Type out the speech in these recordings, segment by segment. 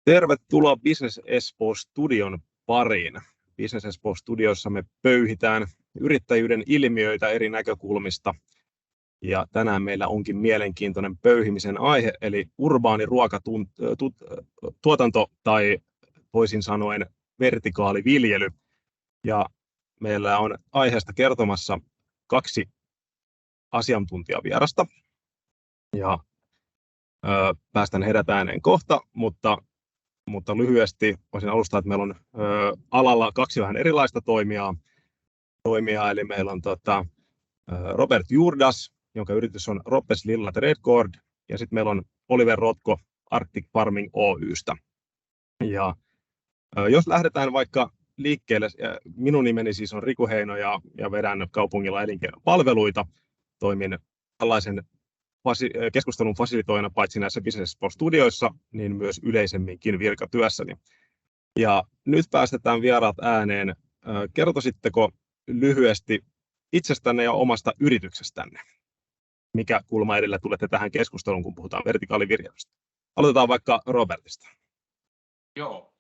Tervetuloa Business Espoo Studion pariin. Business Espoo Studiossa me pöyhitään yrittäjyyden ilmiöitä eri näkökulmista. Ja tänään meillä onkin mielenkiintoinen pöyhimisen aihe, eli urbaani ruokatuotanto tai toisin sanoen vertikaaliviljely. Ja meillä on aiheesta kertomassa kaksi asiantuntijavierasta. Ja päästän heidät ääneen kohta, mutta lyhyesti voisin alustaa, että meillä on alalla kaksi vähän erilaista toimijaa. Eli meillä on Robert Juurdas, jonka yritys on Roppes Lillat Redcord, ja sitten meillä on Oliver Rotko Arctic Farming Oy:stä. Ja jos lähdetään vaikka liikkeelle, minun nimeni siis on Riku Heino ja vedän kaupungilla elinkeinopalveluita. Toimin tällaisen keskustelun fasilitoijana paitsi näissä Business Espoo Studioissa, niin myös yleisemminkin virkatyössäni. Ja nyt päästetään vieraat ääneen. Kertoisitteko lyhyesti itsestänne ja omasta yrityksestänne? Mikä kulma edellä tulette tähän keskusteluun, kun puhutaan vertikaaliviljelystä? Aloitetaan vaikka Robertista. Joo,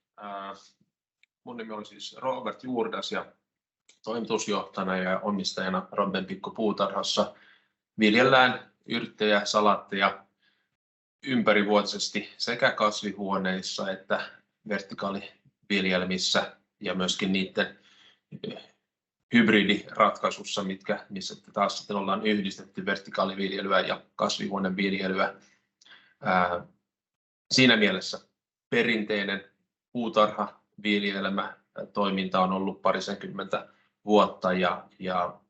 mun nimi on siis Robert Juurdas ja toimitusjohtajana ja omistajana Robben pikkupuutarhassa viljellään yrttejä, salaatteja ympärivuotisesti sekä kasvihuoneissa että vertikaaliviljelmissä ja myöskin niiden hybridiratkaisussa, missä taas sitten ollaan yhdistetty vertikaaliviljelyä ja kasvihuoneviljelyä. Siinä mielessä perinteinen puutarhaviljelmä toiminta on ollut parisenkymmentä vuotta ja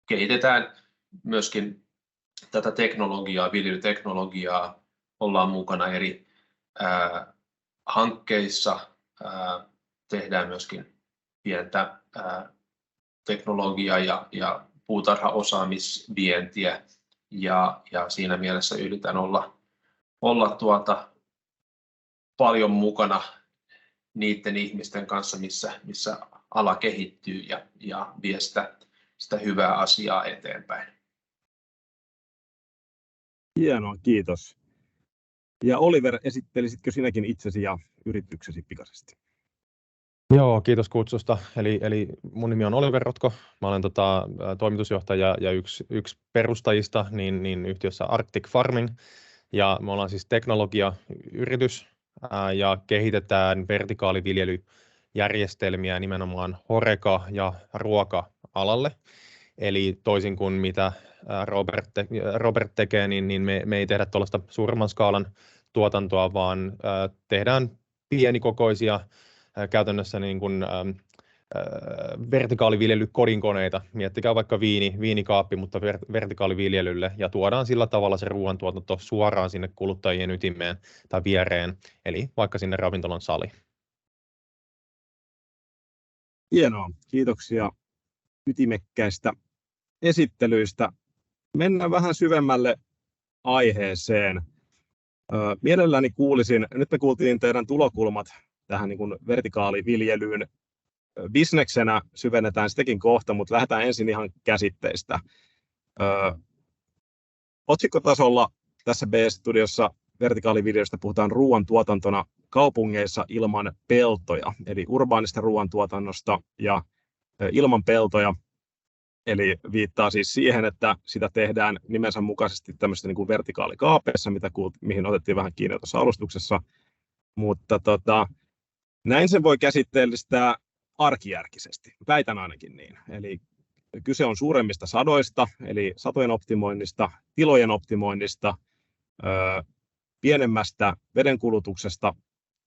kehitetään myöskin tätä teknologiaa, viljelyteknologiaa, ollaan mukana eri hankkeissa, tehdään myöskin pientä teknologiaa ja puutarhaosaamisvientiä ja siinä mielessä yritän olla paljon mukana niiden ihmisten kanssa, missä ala kehittyy ja vie sitä hyvää asiaa eteenpäin. Hienoa, kiitos. Ja Oliver, esittelisitkö sinäkin itsesi ja yrityksesi pikaisesti? Joo, kiitos kutsusta. Eli mun nimi on Oliver Rotko. Mä olen toimitusjohtaja ja yksi perustajista niin yhtiössä Arctic Farming. Ja me ollaan siis teknologiayritys ja kehitetään vertikaaliviljelyjärjestelmiä nimenomaan Horeca- ja ruoka-alalle. Eli toisin kuin mitä Robert tekee, niin me ei tehdä tuollaista suuremman skaalan tuotantoa, vaan tehdään pienikokoisia käytännössä niin kuin vertikaaliviljelykodinkoneita. Miettikää vaikka viinikaappi, mutta vertikaaliviljelylle, ja tuodaan sillä tavalla se ruoantuotanto suoraan sinne kuluttajien ytimeen tai viereen, eli vaikka sinne ravintolan saliin. Hienoa, kiitoksia ytimekkäistä esittelyistä. Mennään vähän syvemmälle aiheeseen. Mielelläni kuulisin, nyt me kuultiin teidän tulokulmat tähän niin kuin vertikaaliviljelyyn. Bisneksenä syvennetään sitäkin kohta, mutta lähdetään ensin ihan käsitteistä. Otsikkotasolla tässä B-studiossa vertikaaliviljelystä puhutaan ruoantuotantona kaupungeissa ilman peltoja, eli urbaanista ruoantuotannosta ja ilman peltoja. Eli viittaa siis siihen, että sitä tehdään nimensä mukaisesti tämmöistä niin kuin vertikaalikaapeissa, mihin otettiin vähän kiinni tuossa alustuksessa. Mutta näin sen voi käsitteellistää arkijärkisesti, väitän ainakin niin. Eli kyse on suuremmista sadoista, eli satojen optimoinnista, tilojen optimoinnista, pienemmästä vedenkulutuksesta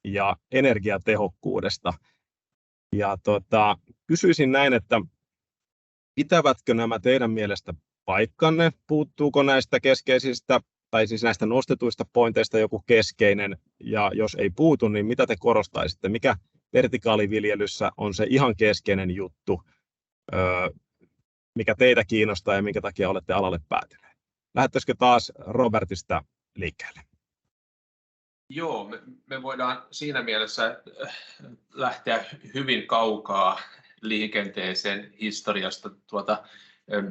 ja energiatehokkuudesta. Ja kysyisin näin, että pitävätkö nämä teidän mielestä paikkanne? Puuttuuko näistä keskeisistä, tai siis näistä nostetuista pointeista joku keskeinen, ja jos ei puutu, niin mitä te korostaisitte? Mikä vertikaaliviljelyssä on se ihan keskeinen juttu, mikä teitä kiinnostaa ja minkä takia olette alalle päätyneet? Lähdettäisikö taas Robertista liikkeelle? Joo, me voidaan siinä mielessä lähteä hyvin kaukaa liikenteeseen historiasta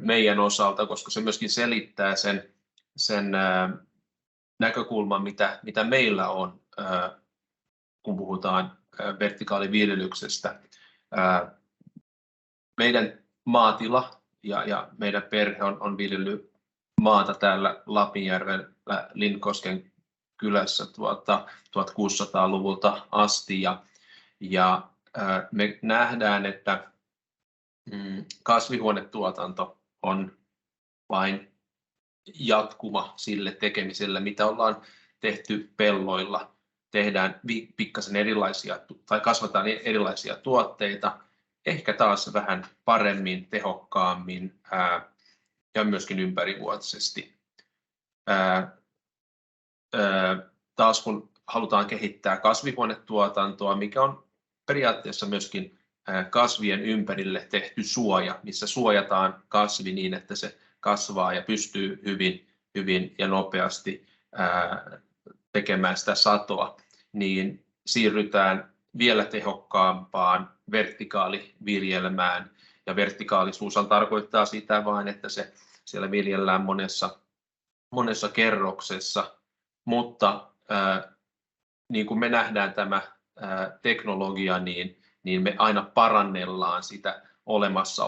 meidän osalta, koska se myöskin selittää sen näkökulman, mitä meillä on kun puhutaan vertikaaliviljelyksestä. Meidän maatila ja meidän perhe on viljellyt maata täällä Lapinjärvellä Linnkosken kylässä 1600-luvulta asti ja me nähdään, että kasvihuonetuotanto on vain jatkuma sille tekemiselle, mitä ollaan tehty pelloilla. Tehdään pikkasen erilaisia tai kasvataan erilaisia tuotteita, ehkä taas vähän paremmin, tehokkaammin ja myöskin ympärivuotisesti. Taas kun halutaan kehittää kasvihuonetuotantoa, mikä on periaatteessa myöskin kasvien ympärille tehty suoja, missä suojataan kasvi niin, että se kasvaa ja pystyy hyvin ja nopeasti tekemään sitä satoa, niin siirrytään vielä tehokkaampaan vertikaaliviljelmään. Ja vertikaalisuus tarkoittaa sitä vain, että se siellä viljellään monessa kerroksessa, mutta niin kuin me nähdään tämä teknologia, niin me aina parannellaan sitä olemassa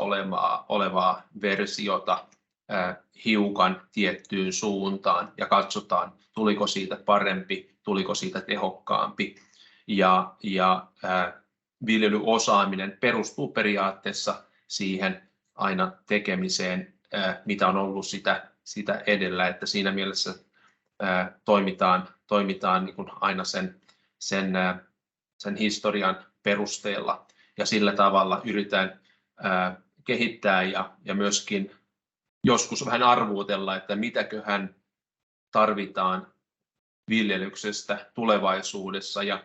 olevaa versiota hiukan tiettyyn suuntaan ja katsotaan, tuliko siitä parempi, tuliko siitä tehokkaampi. Ja viljelyosaaminen perustuu periaatteessa siihen aina tekemiseen, mitä on ollut sitä edellä, että siinä mielessä toimitaan niin kuin aina sen historian perusteella ja sillä tavalla yritetään kehittää ja myöskin joskus vähän arvuutella, että mitäköhän tarvitaan viljelyksestä tulevaisuudessa. Ja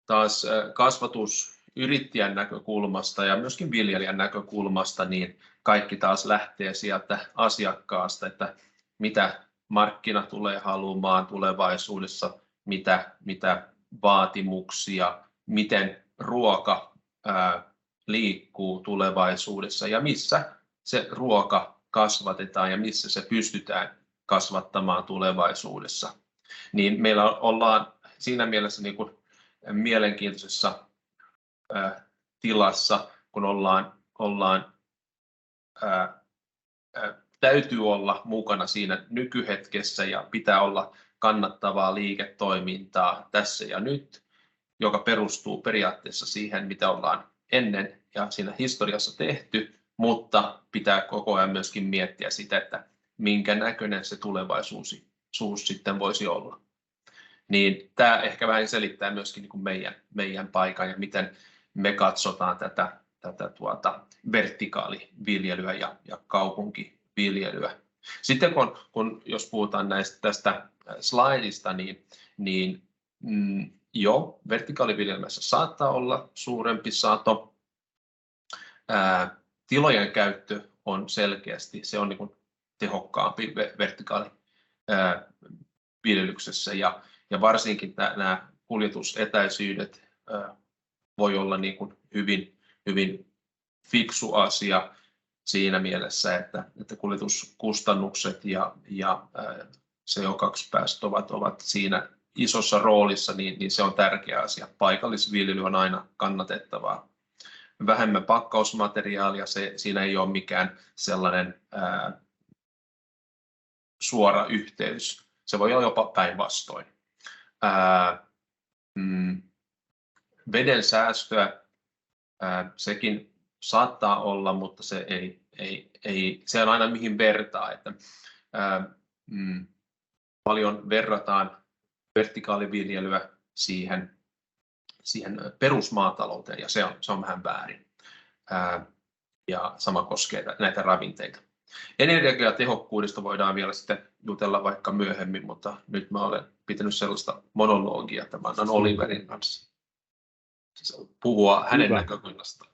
taas kasvatusyrittäjän näkökulmasta ja myöskin viljelijän näkökulmasta, niin kaikki taas lähtee sieltä asiakkaasta, että mitä markkina tulee haluamaan tulevaisuudessa, mitä vaatimuksia, miten ruoka liikkuu tulevaisuudessa ja missä se ruoka kasvatetaan ja missä se pystytään kasvattamaan tulevaisuudessa. Niin meillä ollaan siinä mielessä niin kuin mielenkiintoisessa tilassa, kun täytyy olla mukana siinä nykyhetkessä ja pitää olla kannattavaa liiketoimintaa tässä ja nyt, joka perustuu periaatteessa siihen, mitä ollaan ennen ja siinä historiassa tehty, mutta pitää koko ajan myöskin miettiä sitä, että minkä näköinen se tulevaisuus sitten voisi olla. Niin tämä ehkä vähän selittää myöskin niin kuin meidän paikan ja miten me katsotaan tätä vertikaaliviljelyä ja kaupunkiviljelyä. Sitten jos puhutaan tästä slaidista, niin jo vertikaaliviljelmässä saattaa olla suurempi sato. Tilojen käyttö on selkeästi, se on niin kuin tehokkaampi vertikaaliviljelyksessä ja varsinkin nämä kuljetusetäisyydet voi olla niin kuin hyvin fiksu asia siinä mielessä, että kuljetuskustannukset ja CO2-päästöt ovat siinä isossa roolissa, niin se on tärkeä asia. Paikallisviljely on aina kannatettavaa. Vähemmän pakkausmateriaalia, siinä ei ole mikään sellainen suora yhteys. Se voi olla jopa päinvastoin. Veden säästöä, sekin saattaa olla, mutta se se on aina mihin vertaa. Että, paljon verrataan vertikaaliviljelyä siihen perusmaatalouteen ja se on vähän väärin. Ja sama koskee näitä ravinteita. Energiatehokkuudesta voidaan vielä sitten jutella vaikka myöhemmin, mutta nyt mä olen pitänyt sellaista monologia, että mä annan Oliverin kanssa puhua hänen näkökulmastaan.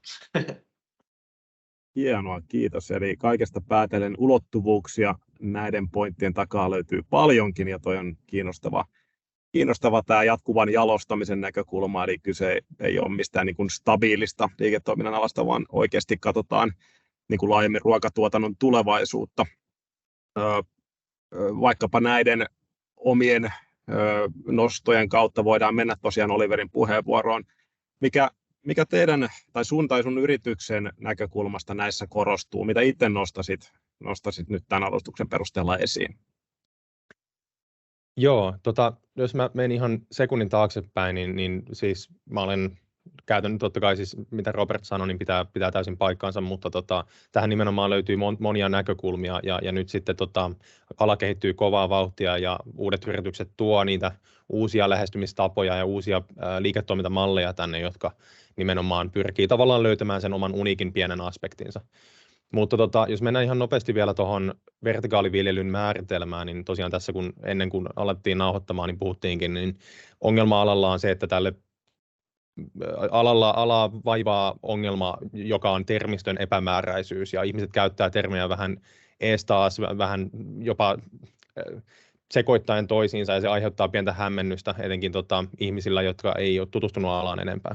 Hienoa, kiitos. Eli kaikesta päätellen ulottuvuuksia näiden pointtien takaa löytyy paljonkin ja toi on kiinnostava tämä jatkuvan jalostamisen näkökulma, eli kyse ei ole mistään niin kuin stabiilista liiketoiminnan alasta, vaan oikeasti katsotaan niin kuin laajemmin ruokatuotannon tulevaisuutta. Vaikkapa näiden omien nostojen kautta voidaan mennä tosiaan Oliverin puheenvuoroon. Mikä teidän tai sun yrityksen näkökulmasta näissä korostuu? Mitä itse nostasit nyt tämän alustuksen perusteella esiin? Joo, jos mä menen ihan sekunnin taaksepäin, niin siis mä olen käytännön totta kai siis, mitä Robert sanoi, niin pitää täysin paikkaansa, mutta tähän nimenomaan löytyy monia näkökulmia ja nyt sitten ala kehittyy kovaa vauhtia ja uudet yritykset tuo niitä uusia lähestymistapoja ja uusia liiketoimintamalleja tänne, jotka nimenomaan pyrkii tavallaan löytämään sen oman uniikin pienen aspektinsa. Mutta jos mennään ihan nopeasti vielä tuohon vertikaaliviljelyn määritelmään, niin tosiaan tässä ennen kuin alettiin nauhoittamaan, niin puhuttiinkin, niin ongelma-alalla on se, että tälle alaa vaivaa ongelma, joka on termistön epämääräisyys, ja ihmiset käyttää termejä vähän ees taas, vähän jopa sekoittaen toisiinsa, ja se aiheuttaa pientä hämmennystä, etenkin ihmisillä, jotka ei ole tutustunut alaan enempää.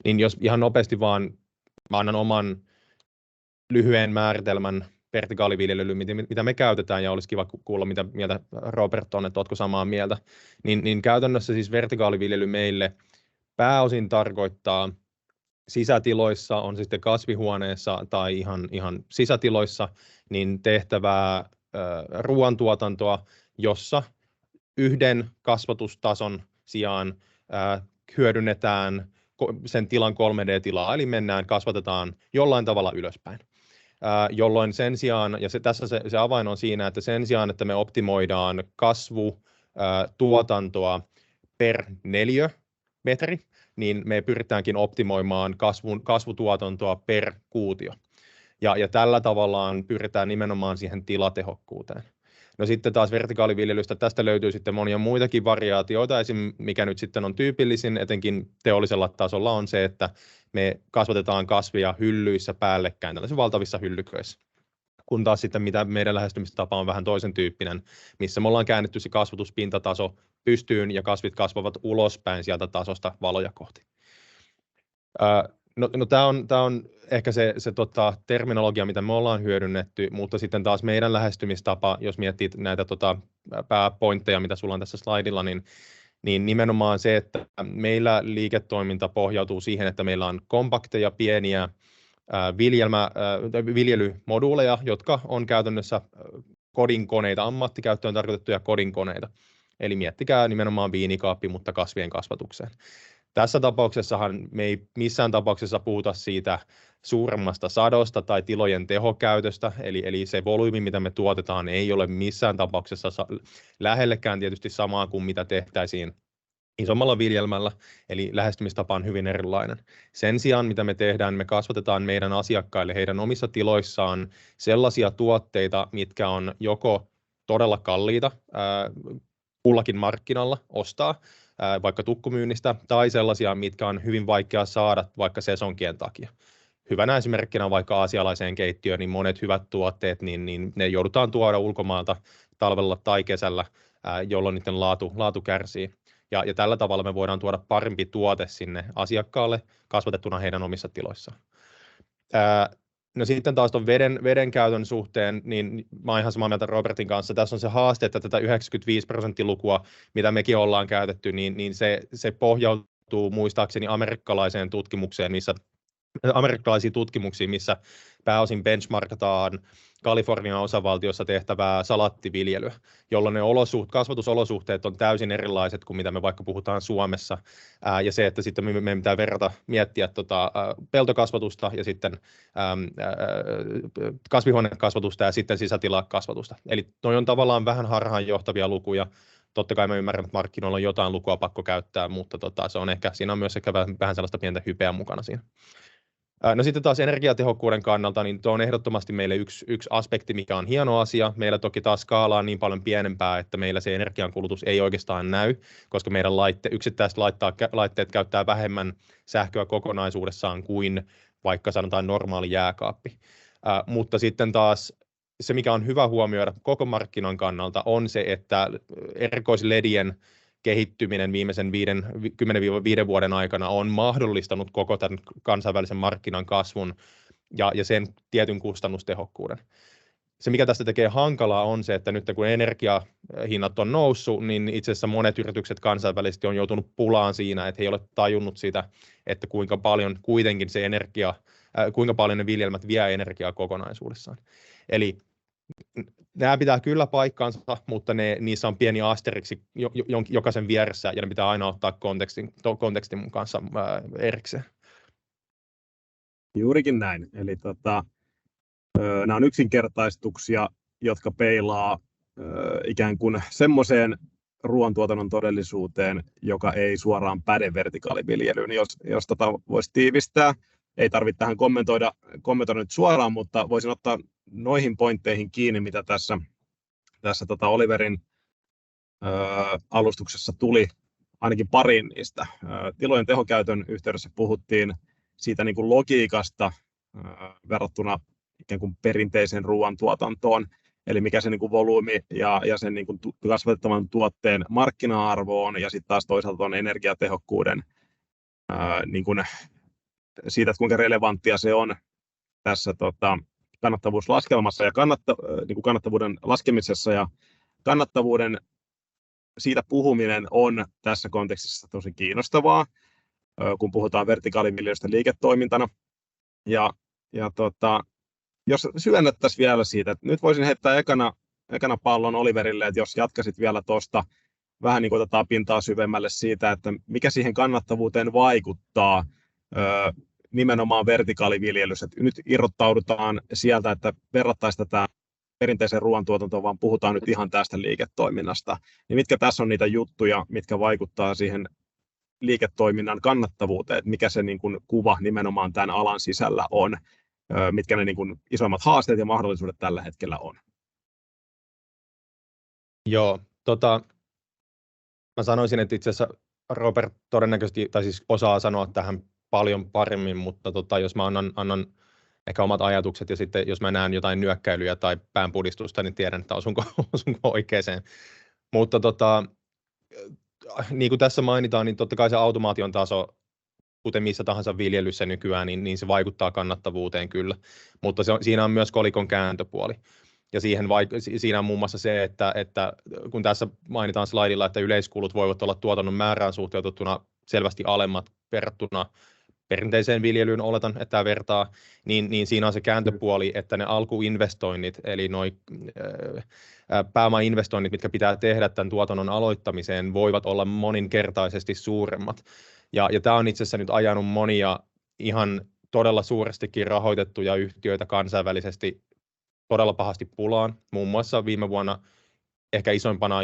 Niin jos ihan nopeasti vaan mä annan oman lyhyen määritelmän vertikaaliviljelyyn, mitä me käytetään, ja olisi kiva kuulla, mitä mieltä Robert on, että oletko samaa mieltä, niin käytännössä siis vertikaaliviljely meille pääosin tarkoittaa sisätiloissa, on sitten kasvihuoneessa tai ihan sisätiloissa, niin tehtävää ruoantuotantoa, jossa yhden kasvatustason sijaan hyödynnetään sen tilan 3D-tilaa, eli kasvatetaan jollain tavalla ylöspäin. Jolloin sen sijaan, ja tässä se avain on siinä, että sen sijaan, että me optimoidaan kasvutuotantoa per neliömetri, niin me pyritäänkin optimoimaan kasvutuotantoa per kuutio. Ja tällä tavallaan pyritään nimenomaan siihen tilatehokkuuteen. No sitten taas vertikaaliviljelystä, tästä löytyy sitten monia muitakin variaatioita, esimerkiksi mikä nyt sitten on tyypillisin, etenkin teollisella tasolla, on se, että me kasvatetaan kasvia hyllyissä päällekkäin, tällaisissa valtavissa hyllyköissä. Kun taas sitten mitä meidän lähestymistapa on vähän toisen tyyppinen, missä me ollaan käännetty se kasvatuspintataso pystyyn ja kasvit kasvavat ulospäin sieltä tasosta valoja kohti. No tämä on ehkä se terminologia, mitä me ollaan hyödynnetty, mutta sitten taas meidän lähestymistapa, jos miettii näitä pääpointteja, mitä sulla on tässä slaidilla, niin nimenomaan se, että meillä liiketoiminta pohjautuu siihen, että meillä on kompakteja, pieniä viljelymoduuleja, jotka on käytännössä kodinkoneita, ammattikäyttöön tarkoitettuja kodinkoneita. Eli miettikää nimenomaan viinikaappi, mutta kasvien kasvatukseen. Tässä tapauksessahan me ei missään tapauksessa puhuta siitä suuremmasta sadosta tai tilojen tehokäytöstä, eli se volyymi, mitä me tuotetaan, ei ole missään tapauksessa lähellekään tietysti samaa kuin mitä tehtäisiin isommalla viljelmällä, eli lähestymistapa on hyvin erilainen. Sen sijaan, mitä me tehdään, me kasvatetaan meidän asiakkaille heidän omissa tiloissaan sellaisia tuotteita, mitkä on joko todella kalliita kullakin markkinalla ostaa, vaikka tukkumyynnistä, tai sellaisia, mitkä on hyvin vaikea saada vaikka sesonkien takia. Hyvänä esimerkkinä vaikka aasialaiseen keittiöön, niin monet hyvät tuotteet, niin ne joudutaan tuoda ulkomailta talvella tai kesällä, jolloin niiden laatu kärsii. Ja tällä tavalla me voidaan tuoda parempi tuote sinne asiakkaalle kasvatettuna heidän omissa tiloissaan. No sitten taas tuon veden käytön suhteen, niin mä oon ihan samaa mieltä Robertin kanssa. Tässä on se haaste, että tätä 95%-lukua, mitä mekin ollaan käytetty, niin se pohjautuu muistaakseni amerikkalaisiin tutkimuksiin, missä pääosin benchmarkataan Kalifornian osavaltiossa tehtävää salaattiviljelyä, jolloin ne kasvatusolosuhteet on täysin erilaiset kuin mitä me vaikka puhutaan Suomessa. Ja se, että sitten meidän pitää miettiä peltokasvatusta ja sitten kasvihuonekasvatusta ja sitten sisätilakasvatusta. Eli noi on tavallaan vähän harhaanjohtavia lukuja. Totta kai mä ymmärrän, että markkinoilla on jotain lukua pakko käyttää, mutta se on siinä on myös ehkä vähän sellaista pientä hypeä mukana siinä. No sitten taas energiatehokkuuden kannalta, niin tuo on ehdottomasti meille yksi aspekti, mikä on hieno asia. Meillä toki taas skaala on niin paljon pienempää, että meillä se energiankulutus ei oikeastaan näy, koska meidän yksittäiset laitteet käyttää vähemmän sähköä kokonaisuudessaan kuin vaikka sanotaan normaali jääkaappi. Mutta sitten taas se, mikä on hyvä huomioida koko markkinan kannalta, on se, että erikoisledien kehittyminen viimeisen 10-5 vuoden aikana on mahdollistanut koko tämän kansainvälisen markkinan kasvun ja sen tietyn kustannustehokkuuden. se, mikä tästä tekee hankalaa, on se, että nyt kun energiahinnat on noussut, niin itse asiassa monet yritykset kansainvälisesti on joutunut pulaan siinä, että he eivät ole tajunnut sitä, että kuinka paljon kuitenkin se kuinka paljon ne viljelmät vie energiaa kokonaisuudessaan. Eli nämä pitää kyllä paikkaansa, mutta niissä on pieni asteriksi jokaisen vieressä, ja ne pitää aina ottaa kontekstin kanssa erikseen. Juurikin näin. Eli nämä on yksinkertaistuksia, jotka peilaa ikään kuin semmoiseen ruoantuotannon todellisuuteen, joka ei suoraan päde vertikaaliviljelyyn. Jos voisi tiivistää, ei tarvitse tähän kommentoida nyt suoraan, mutta voisin ottaa noihin pointteihin kiinni, mitä tässä Oliverin alustuksessa tuli, ainakin pariin niistä. Tilojen tehokäytön yhteydessä puhuttiin siitä niin kuin logiikasta verrattuna ikään kuin perinteiseen ruoantuotantoon, eli mikä se niin kuin volyymi ja sen niin kuin kasvatettavan tuotteen markkina-arvo on, ja sitten taas toisaalta on energiatehokkuuden niin kuin siitä, että kuinka relevanttia se on tässä kannattavuuslaskelmassa ja niin kuin kannattavuuden laskemisessa, ja kannattavuuden siitä puhuminen on tässä kontekstissa tosi kiinnostavaa, kun puhutaan vertikaaliviljelystä liiketoimintana. Ja jos syvennettäisiin vielä siitä, että nyt voisin heittää ekana pallon Oliverille, että jos jatkaisit vielä tuosta vähän niin kuin otetaan pintaa syvemmälle siitä, että mikä siihen kannattavuuteen vaikuttaa nimenomaan vertikaaliviljelyssä. Nyt irrottaudutaan sieltä, että verrattaisiin tätä perinteiseen ruoantuotantoon, vaan puhutaan nyt ihan tästä liiketoiminnasta. Niin mitkä tässä on niitä juttuja, mitkä vaikuttaa siihen liiketoiminnan kannattavuuteen, että mikä se niin kuin kuva nimenomaan tämän alan sisällä on, mitkä ne niin kuin isoimmat haasteet ja mahdollisuudet tällä hetkellä on? Joo, mä sanoisin, että itse asiassa Robert todennäköisesti, tai siis osaa sanoa tähän paljon paremmin, mutta jos mä annan ehkä omat ajatukset, ja sitten jos mä näen jotain nyökkäilyjä tai päänpudistusta, niin tiedän, että osunko oikeaan. Mutta niin kuin tässä mainitaan, niin totta kai se automaation taso, kuten missä tahansa viljelyssä nykyään, niin se vaikuttaa kannattavuuteen kyllä, mutta siinä on myös kolikon kääntöpuoli. Ja siinä on muun muassa se, että kun tässä mainitaan slaidilla, että yleiskulut voivat olla tuotannon määrään suhteutettuna selvästi alemmat verrattuna perinteiseen viljelyyn, oletan, että tämä vertaa, niin siinä on se kääntöpuoli, että ne alkuinvestoinnit, eli noi pääomainvestoinnit, mitkä pitää tehdä tämän tuotannon aloittamiseen, voivat olla moninkertaisesti suuremmat. Ja tämä on itse asiassa nyt ajanut monia ihan todella suurestikin rahoitettuja yhtiöitä kansainvälisesti todella pahasti pulaan. Muun muassa viime vuonna ehkä isoimpana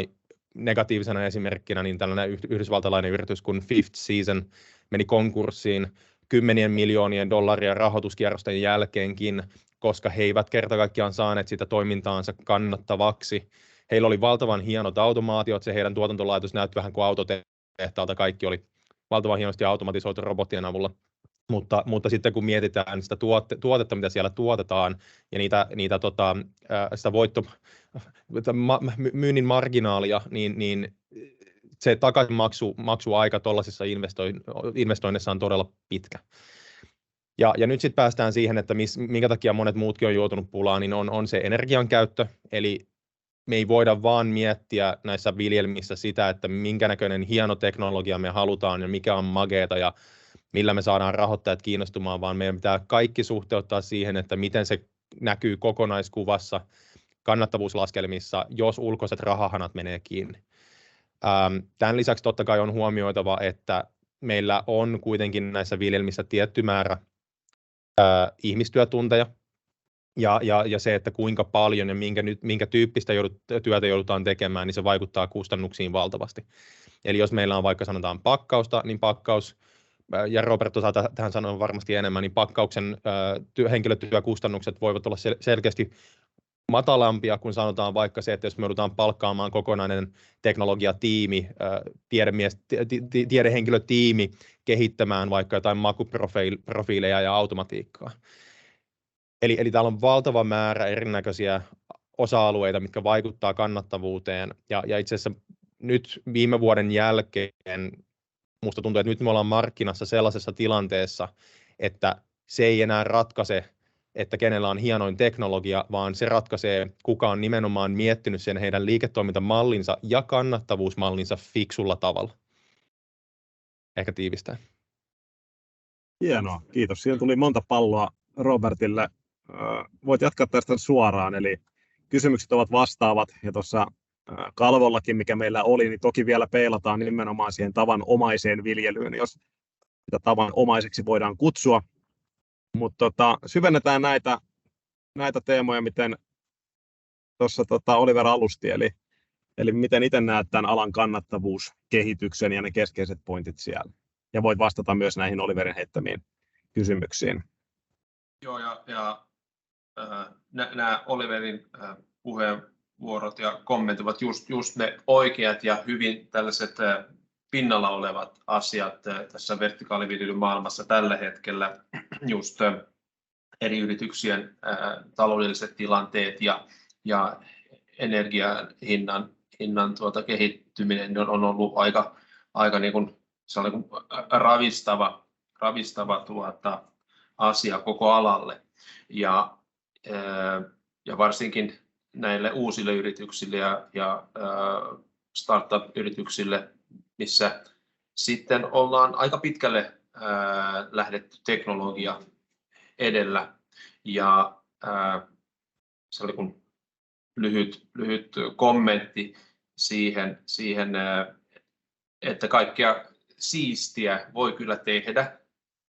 negatiivisena esimerkkinä niin tällainen yhdysvaltalainen yritys kuin Fifth Season meni konkurssiin kymmenien miljoonien dollarien rahoituskierrosten jälkeenkin, koska he eivät kerta kaikkiaan saaneet sitä toimintaansa kannattavaksi. Heillä oli valtavan hienot automaatiot, se heidän tuotantolaitos näytti vähän kuin autotehtaalta, kaikki oli valtavan hienosti automatisoitu robottien avulla. Mutta sitten kun mietitään sitä tuotetta, mitä siellä tuotetaan, ja sitä myynnin marginaalia, niin se takaisinmaksuaika tuollaisissa investoinneissa on todella pitkä. Ja nyt sitten päästään siihen, että minkä takia monet muutkin on joutunut pulaan, niin on se energian käyttö. Eli me ei voida vaan miettiä näissä viljelmissä sitä, että minkä näköinen hieno teknologia me halutaan ja mikä on mageeta ja millä me saadaan rahoittajat kiinnostumaan, vaan meidän pitää kaikki suhteuttaa siihen, että miten se näkyy kokonaiskuvassa kannattavuuslaskelmissa, jos ulkoiset rahahanat menee kiinni. Tämän lisäksi totta kai on huomioitava, että meillä on kuitenkin näissä viljelmissä tietty määrä ihmistyötunteja, ja se, että kuinka paljon ja minkä tyyppistä työtä joudutaan tekemään, niin se vaikuttaa kustannuksiin valtavasti. Eli jos meillä on vaikka sanotaan pakkausta, niin pakkaus, ja Robert osaa tähän sanoa varmasti enemmän, niin pakkauksen henkilötyökustannukset voivat olla selkeästi matalampia, kun sanotaan vaikka se, että jos me joudutaan palkkaamaan kokonainen teknologiatiimi, tiedehenkilötiimi kehittämään vaikka jotain makuprofiileja ja automatiikkaa. Eli täällä on valtava määrä erinäköisiä osa-alueita, mitkä vaikuttaa kannattavuuteen, ja itse asiassa nyt viime vuoden jälkeen musta tuntuu, että nyt me ollaan markkinassa sellaisessa tilanteessa, että se ei enää ratkaise että kenellä on hienoin teknologia, vaan se ratkaisee, kuka on nimenomaan miettinyt sen heidän liiketoimintamallinsa ja kannattavuusmallinsa fiksulla tavalla. Ehkä tiivistää. Hienoa, kiitos. Siinä tuli monta palloa Robertille. Voit jatkaa tästä suoraan, eli kysymykset ovat vastaavat, ja tuossa kalvollakin, mikä meillä oli, niin toki vielä peilataan nimenomaan siihen tavanomaiseen viljelyyn, jos sitä tavanomaiseksi voidaan kutsua. Mutta syvennetään näitä teemoja, miten tuossa Oliver alusti, eli miten itse näet tämän alan kannattavuuskehityksen ja ne keskeiset pointit siellä. Ja voit vastata myös näihin Oliverin heittämiin kysymyksiin. Joo, ja nämä Oliverin puheenvuorot ja kommentit ovat just ne oikeat ja hyvin tällaiset pinnalla olevat asiat tässä vertikaaliviljelyn maailmassa tällä hetkellä, just eri yrityksien taloudelliset tilanteet ja energian hinnan kehittyminen on ollut aika niin kuin, se on niin kuin ravistava asia koko alalle ja varsinkin näille uusille yrityksille ja startup-yrityksille, missä sitten ollaan aika pitkälle lähdetty teknologia edellä ja se oli kun lyhyt kommentti siihen, että kaikkea siistiä voi kyllä tehdä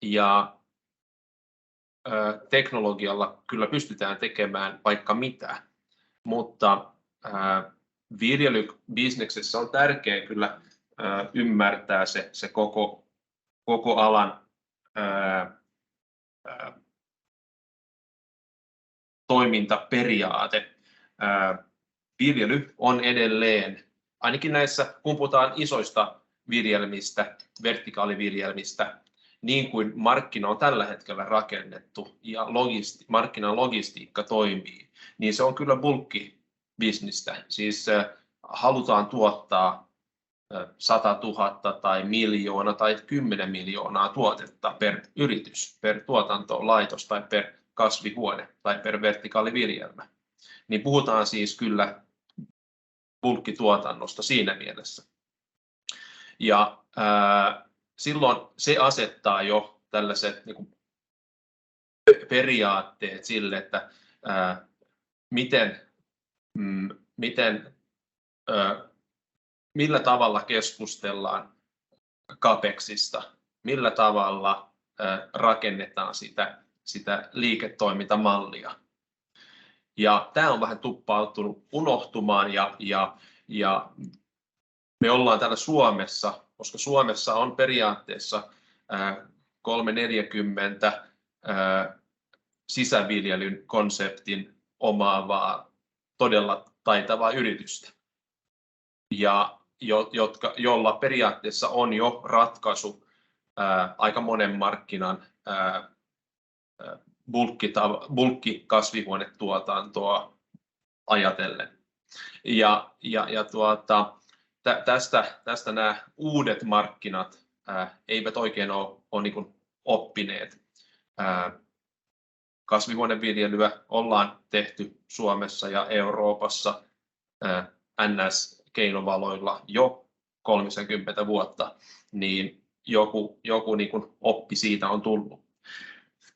ja teknologialla kyllä pystytään tekemään vaikka mitä, mutta viljelybisneksessä on tärkeää kyllä ymmärtää se koko alan toimintaperiaate. Viljely on edelleen, ainakin näissä, kun puhutaan isoista viljelmistä, vertikaaliviljelmistä, niin kuin markkina on tällä hetkellä rakennettu ja markkinan logistiikka toimii, niin se on kyllä bulkkibisnistä. Siis halutaan tuottaa 100 000 tai miljoona tai 10 miljoonaa tuotetta per yritys, per tuotantolaitos tai per kasvihuone tai per vertikaaliviljelmä. Niin puhutaan siis kyllä bulkkituotannosta siinä mielessä. Ja silloin se asettaa jo tällaiset niin kuin periaatteet sille, että millä tavalla keskustellaan CAPEXista, millä tavalla rakennetaan sitä liiketoimintamallia. Ja tämä on vähän tuppautunut unohtumaan ja me ollaan täällä Suomessa, koska Suomessa on periaatteessa 340 sisäviljelyn konseptin omaavaa todella taitavaa yritystä, jolla periaatteessa on jo ratkaisu aika monen markkinan bulkkikasvihuonetuotantoa ajatellen. Tästä nämä uudet markkinat eivät oikein ole niin kuin oppineet. Kasvihuoneviljelyä ollaan tehty Suomessa ja Euroopassa NS-keinovaloilla jo 30 vuotta, niin joku niin kuin oppi siitä on tullut.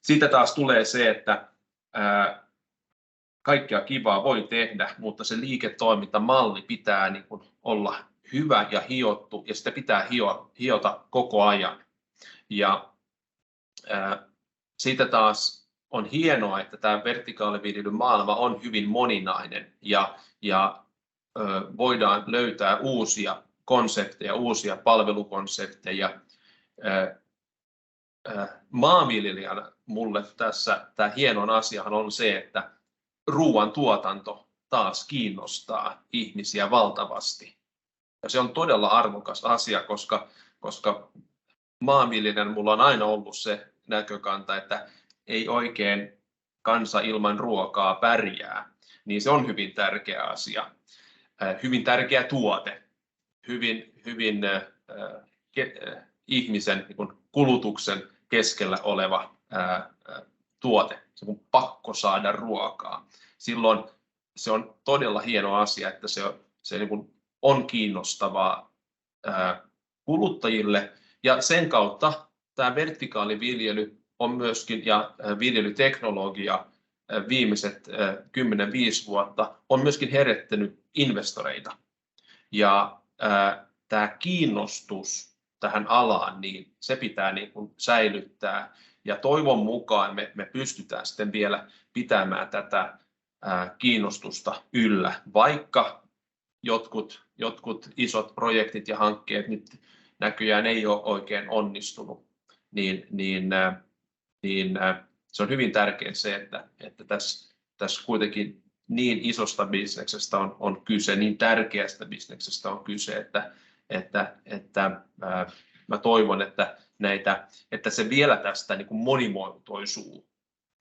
Siitä taas tulee se, että kaikkea kivaa voi tehdä, mutta se liiketoimintamalli pitää niin kuin olla hyvä ja hiottu, ja sitä pitää hiota koko ajan. Ja siitä taas on hienoa, että tämä vertikaaliviljelyn maailma on hyvin moninainen, ja voidaan löytää uusia konsepteja, uusia palvelukonsepteja. Maanviljelijänä mulle tässä tämä hieno asiahan on se, että ruoantuotanto taas kiinnostaa ihmisiä valtavasti. Ja se on todella arvokas asia, koska maanviljelijänä mulla on aina ollut se näkökanta, että ei oikein kansa ilman ruokaa pärjää, niin se on hyvin tärkeä asia. Hyvin tärkeä tuote, hyvin ihmisen niin kuin kulutuksen keskellä oleva tuote, se on pakko saada ruokaa. Silloin se on todella hieno asia, että se niin kuin on kiinnostavaa kuluttajille, ja sen kautta tämä vertikaaliviljely on myöskin, ja viljelyteknologia viimeiset 10-5 vuotta on myöskin herättänyt investoreita. Ja tämä kiinnostus tähän alaan, niin se pitää niin kuin säilyttää, ja toivon mukaan me pystytään sitten vielä pitämään tätä kiinnostusta yllä, vaikka jotkut isot projektit ja hankkeet nyt näköjään ei ole oikein onnistunut, niin se on hyvin tärkeää se, että tässä kuitenkin niin isosta bisneksestä on kyse, niin tärkeästä bisneksestä on kyse, että mä toivon, että se vielä tästä niin kuin monimuotoisuu.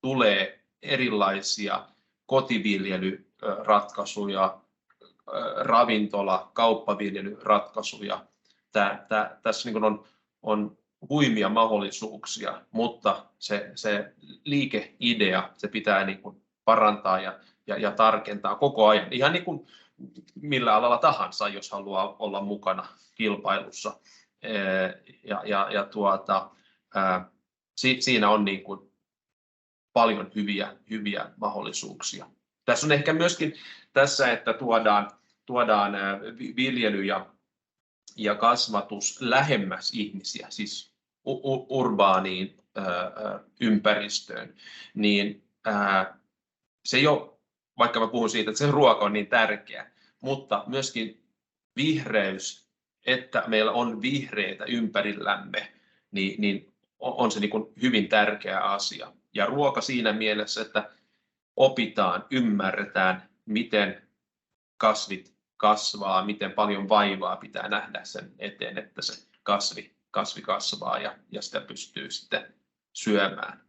Tulee erilaisia kotiviljelyratkaisuja, ravintola, kauppaviljelyratkaisuja. Tässä niin kuin on huimia mahdollisuuksia, mutta se liikeidea se pitää niin kuin parantaa ja tarkentaa koko ajan, ihan niin kuin millä alalla tahansa, jos haluaa olla mukana kilpailussa. Siinä on niin kuin paljon hyviä mahdollisuuksia. Tässä on ehkä myöskin tässä, että tuodaan viljely ja kasvatus lähemmäs ihmisiä, siis urbaaniin ympäristöön, niin se ei ole, vaikka mä puhun siitä, että se ruoka on niin tärkeä, mutta myöskin vihreys, että meillä on vihreitä ympärillämme, niin on se niin kuin hyvin tärkeä asia. Ja ruoka siinä mielessä, että opitaan, ymmärretään, miten kasvit kasvaa, miten paljon vaivaa pitää nähdä sen eteen, että se kasvi kasvaa ja sitä pystyy sitten syömään.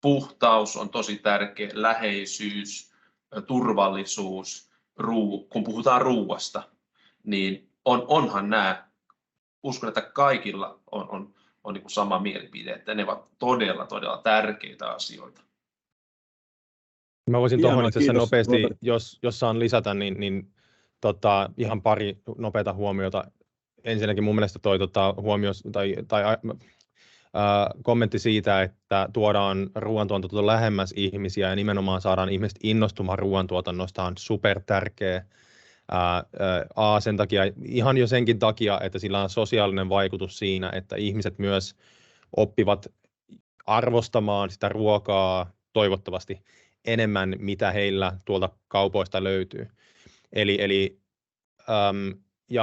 Puhtaus on tosi tärkeä, läheisyys, turvallisuus, kun puhutaan ruuasta, niin onhan nämä, uskon, että kaikilla on niin kuin sama mielipide, että ne ovat todella tärkeitä asioita. Mä voisin tuohon itse asiassa nopeasti, jos saan lisätä, niin ihan pari nopeata huomiota. Ensinnäkin mun mielestä toi kommentti siitä, että tuodaan ruoantuotanto lähemmäs ihmisiä ja nimenomaan saadaan ihmiset innostumaan ruoantuotannosta on super tärkeä. Sen takia, ihan jo senkin takia, että sillä on sosiaalinen vaikutus siinä, että ihmiset myös oppivat arvostamaan sitä ruokaa toivottavasti enemmän, mitä heillä tuolta kaupoista löytyy.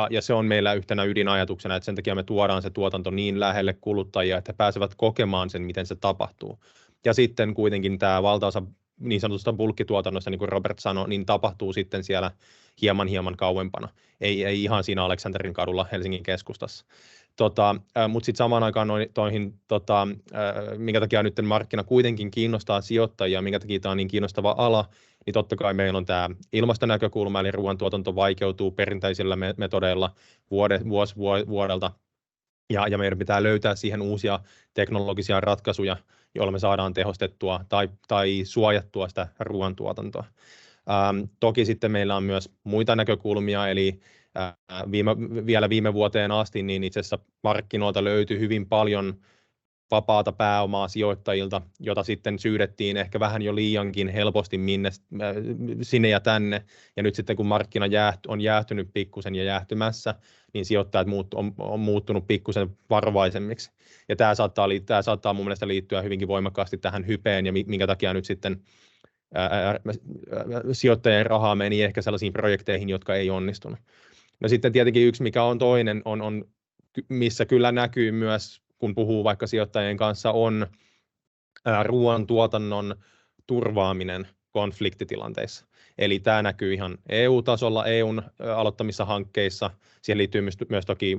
Ja se on meillä yhtenä ydinajatuksena, että sen takia me tuodaan se tuotanto niin lähelle kuluttajia, että he pääsevät kokemaan sen, miten se tapahtuu. Ja sitten kuitenkin tämä valtaosa niin sanotusta bulkkituotannosta, niin kuin Robert sanoi, niin tapahtuu sitten siellä hieman kauempana. Ei ihan siinä Aleksanterin kadulla Helsingin keskustassa. Mutta sitten samaan aikaan minkä takia nyt markkina kuitenkin kiinnostaa sijoittajia, minkä takia tämä on niin kiinnostava ala, niin totta kai meillä on tämä ilmastonäkökulma, eli ruoantuotanto vaikeutuu perinteisillä metodeilla vuodelta, ja meidän pitää löytää siihen uusia teknologisia ratkaisuja, joilla me saadaan tehostettua tai suojattua sitä ruoantuotantoa. Toki sitten meillä on myös muita näkökulmia, eli vielä viime vuoteen asti, niin itse asiassa markkinoilta löytyi hyvin paljon vapaata pääomaa sijoittajilta, jota sitten syydettiin ehkä vähän jo liiankin helposti sinne ja tänne. Ja nyt sitten kun markkina on jäähtynyt pikkusen ja jäähtymässä, niin sijoittajat on muuttunut pikkusen varovaisemmiksi. Ja tämä saattaa mun mielestä liittyä hyvinkin voimakkaasti tähän hypeen, ja minkä takia nyt sitten sijoittajien rahaa meni ehkä sellaisiin projekteihin, jotka ei onnistunut. No sitten tietenkin yksi, mikä on toinen, on missä kyllä näkyy myös, kun puhuu vaikka sijoittajien kanssa, on ruoantuotannon turvaaminen konfliktitilanteissa. Eli tämä näkyy ihan EU-tasolla, EUn aloittamissa hankkeissa. Siihen liittyy myös toki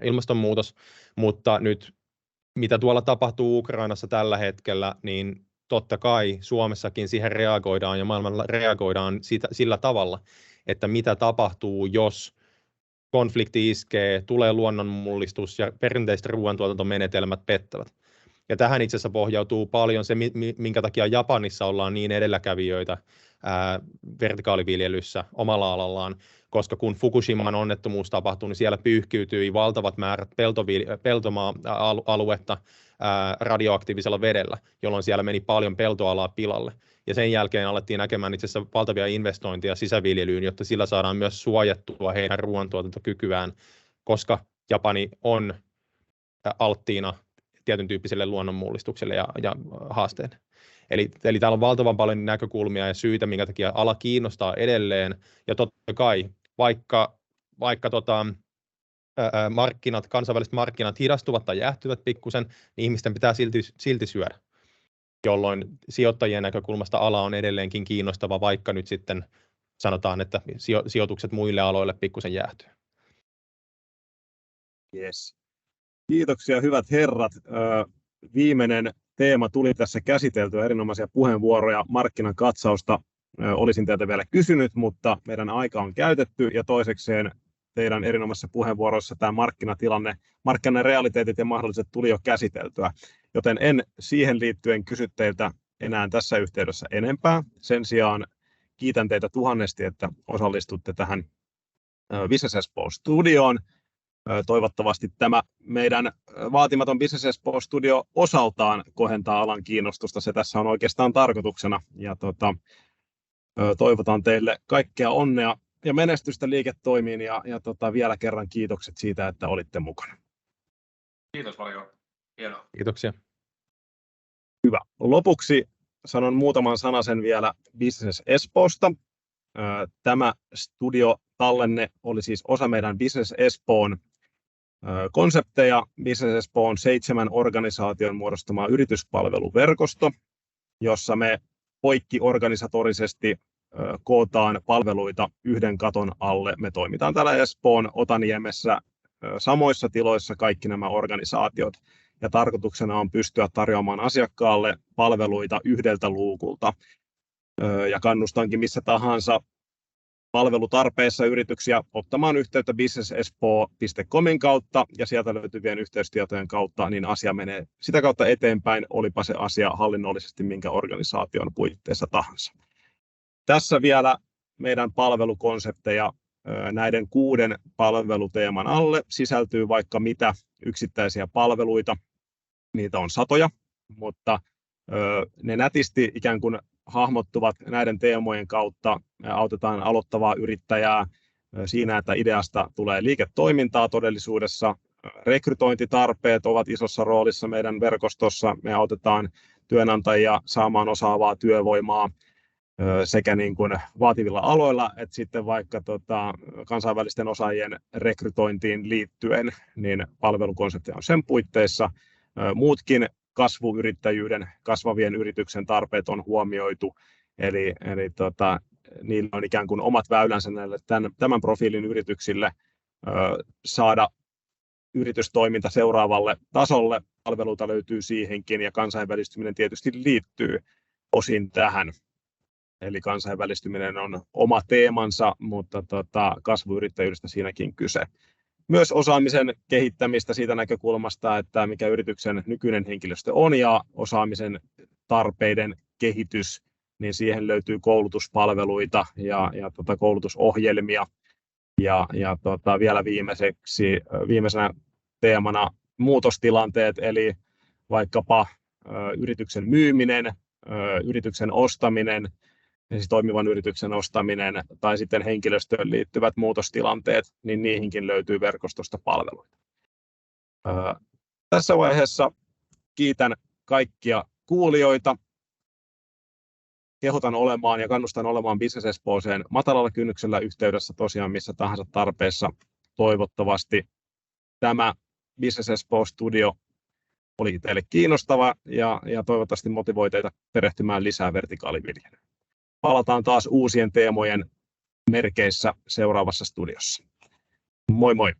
ilmastonmuutos, mutta nyt mitä tuolla tapahtuu Ukrainassa tällä hetkellä, niin totta kai Suomessakin siihen reagoidaan ja maailmalla reagoidaan sillä tavalla, että mitä tapahtuu, jos konflikti iskee, tulee luonnonmullistus ja perinteiset ruoantuotantomenetelmät pettävät. Ja tähän itse asiassa pohjautuu paljon se, minkä takia Japanissa ollaan niin edelläkävijöitä vertikaaliviljelyssä omalla alallaan, koska kun Fukushiman onnettomuus tapahtui, niin siellä pyyhkiytyi valtavat määrät peltomaa-aluetta radioaktiivisella vedellä, jolloin siellä meni paljon peltoalaa pilalle. Ja sen jälkeen alettiin näkemään itse asiassa valtavia investointeja sisäviljelyyn, jotta sillä saadaan myös suojattua heidän ruoantuotantokykyään, koska Japani on alttiina tietyn tyyppiselle luonnonmullistukselle ja haasteille. Eli täällä on valtavan paljon näkökulmia ja syitä, minkä takia ala kiinnostaa edelleen. Ja totta kai, vaikka kansainväliset markkinat hidastuvat tai jäähtyvät pikkusen, niin ihmisten pitää silti syödä, jolloin sijoittajien näkökulmasta ala on edelleenkin kiinnostava, vaikka nyt sitten sanotaan, että sijoitukset muille aloille pikkusen jäähtyy. Yes. Kiitoksia hyvät herrat. Viimeinen teema tuli tässä käsiteltyä, erinomaisia puheenvuoroja, markkinan katsausta olisin teiltä vielä kysynyt, mutta meidän aika on käytetty ja toisekseen teidän erinomaisissa puheenvuoroissa tämä markkinatilanne, markkinan realiteetit ja mahdolliset tuli jo käsiteltyä, joten en siihen liittyen kysy teiltä enää tässä yhteydessä enempää. Sen sijaan kiitän teitä tuhannesti, että osallistutte tähän Business Expo Studioon. Toivottavasti tämä meidän vaatimaton Business Expo Studio osaltaan kohentaa alan kiinnostusta. Se tässä on oikeastaan tarkoituksena. Ja toivotan teille kaikkea onnea ja menestystä liiketoimiin. Ja vielä kerran kiitokset siitä, että olitte mukana. Kiitos paljon. Hienoa. Kiitoksia. Hyvä. Lopuksi sanon muutaman sanasen vielä Business Exposta. Tämä studiotallenne oli siis osa meidän Business Expoon konsepteja. Business Expo on 7 organisaation muodostama yrityspalveluverkosto, jossa me poikkiorganisatorisesti kootaan palveluita yhden katon alle. Me toimitaan täällä Espoon Otaniemessä samoissa tiloissa kaikki nämä organisaatiot. Ja tarkoituksena on pystyä tarjoamaan asiakkaalle palveluita yhdeltä luukulta. Ja kannustankin missä tahansa palvelutarpeessa yrityksiä ottamaan yhteyttä businessexpo.comin kautta ja sieltä löytyvien yhteystietojen kautta, niin asia menee sitä kautta eteenpäin, olipa se asia hallinnollisesti minkä organisaation puitteissa tahansa. Tässä vielä meidän palvelukonsepteja näiden 6 palveluteeman alle sisältyy vaikka mitä yksittäisiä palveluita, niitä on satoja, mutta ne nätisti ikään kuin hahmottuvat näiden teemojen kautta. Autetaan aloittavaa yrittäjää siinä, että ideasta tulee liiketoimintaa todellisuudessa. Rekrytointitarpeet ovat isossa roolissa meidän verkostossa. Me autetaan työnantajia saamaan osaavaa työvoimaa sekä niin kuin vaativilla aloilla, että sitten vaikka kansainvälisten osaajien rekrytointiin liittyen, niin palvelukonsepti on sen puitteissa. Muutkin kasvuyrittäjyyden, kasvavien yrityksen tarpeet on huomioitu, eli niillä on ikään kuin omat väylänsä näille tämän profiilin yrityksille saada yritystoiminta seuraavalle tasolle. Palveluita löytyy siihenkin ja kansainvälistyminen tietysti liittyy osin tähän. Eli kansainvälistyminen on oma teemansa, mutta kasvuyrittäjyydestä siinäkin kyse. Myös osaamisen kehittämistä siitä näkökulmasta, että mikä yrityksen nykyinen henkilöstö on ja osaamisen tarpeiden kehitys, niin siihen löytyy koulutuspalveluita ja koulutusohjelmia. Ja vielä viimeisenä teemana muutostilanteet, eli vaikkapa yrityksen myyminen, yrityksen ostaminen, siis toimivan yrityksen ostaminen tai sitten henkilöstöön liittyvät muutostilanteet, niin niihinkin löytyy verkostosta palveluita. Tässä vaiheessa kiitän kaikkia kuulijoita. Kehotan olemaan ja kannustan olemaan Business Exposeen matalalla kynnyksellä yhteydessä tosiaan missä tahansa tarpeessa. Toivottavasti tämä Business Expo Studio oli teille kiinnostava ja toivottavasti motivoi teitä perehtymään lisää vertikaaliviljelyyn. Palataan taas uusien teemojen merkeissä seuraavassa studiossa. Moi moi!